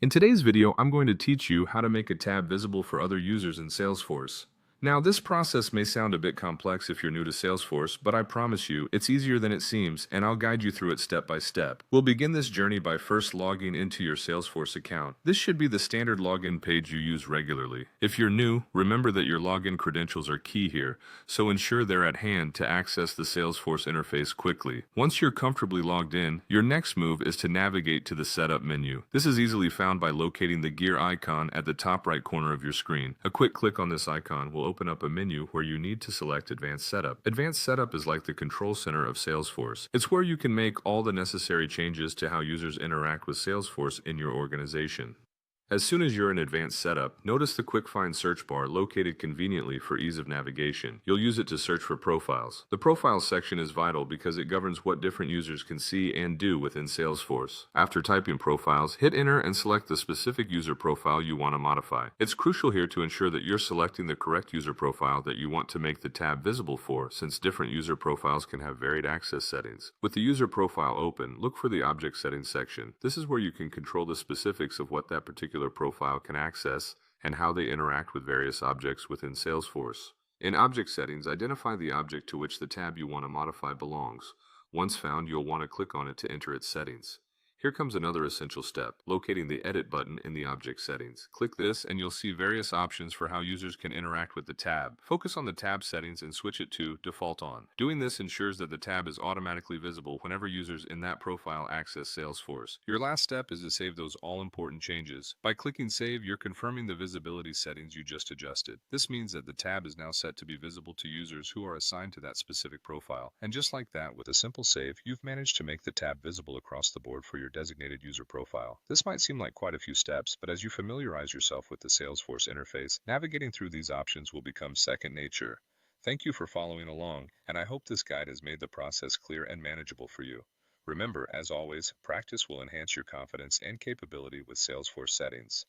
In today's video, I'm going to teach you how to make a tab visible for other users in Salesforce. Now, this process may sound a bit complex if you're new to Salesforce, but I promise you, it's easier than it seems, and I'll guide you through it step by step. We'll begin this journey by first logging into your Salesforce account. This should be the standard login page you use regularly. If you're new, remember that your login credentials are key here, so ensure they're at hand to access the Salesforce interface quickly. Once you're comfortably logged in, your next move is to navigate to the Setup menu. This is easily found by locating the gear icon at the top right corner of your screen. A quick click on this icon will open up a menu where you need to select Advanced Setup. Advanced Setup is like the control center of Salesforce. It's where you can make all the necessary changes to how users interact with Salesforce in your organization. As soon as you're in Advanced Setup, notice the Quick Find search bar located conveniently for ease of navigation. You'll use it to search for profiles. The Profiles section is vital because it governs what different users can see and do within Salesforce. After typing profiles, hit Enter and select the specific user profile you want to modify. It's crucial here to ensure that you're selecting the correct user profile that you want to make the tab visible for, since different user profiles can have varied access settings. With the user profile open, look for the Object Settings section. This is where you can control the specifics of what that particular profile can access and how they interact with various objects within Salesforce. In Object Settings, identify the object to which the tab you want to modify belongs. Once found, you'll want to click on it to enter its settings. Here comes another essential step, locating the Edit button in the Object Settings. Click this and you'll see various options for how users can interact with the tab. Focus on the tab settings and switch it to Default On. Doing this ensures that the tab is automatically visible whenever users in that profile access Salesforce. Your last step is to save those all-important changes. By clicking Save, you're confirming the visibility settings you just adjusted. This means that the tab is now set to be visible to users who are assigned to that specific profile. And just like that, with a simple save, you've managed to make the tab visible across the board for your designated user profile. This might seem like quite a few steps, but as you familiarize yourself with the Salesforce interface, navigating through these options will become second nature. Thank you for following along, and I hope this guide has made the process clear and manageable for you. Remember, as always, practice will enhance your confidence and capability with Salesforce settings.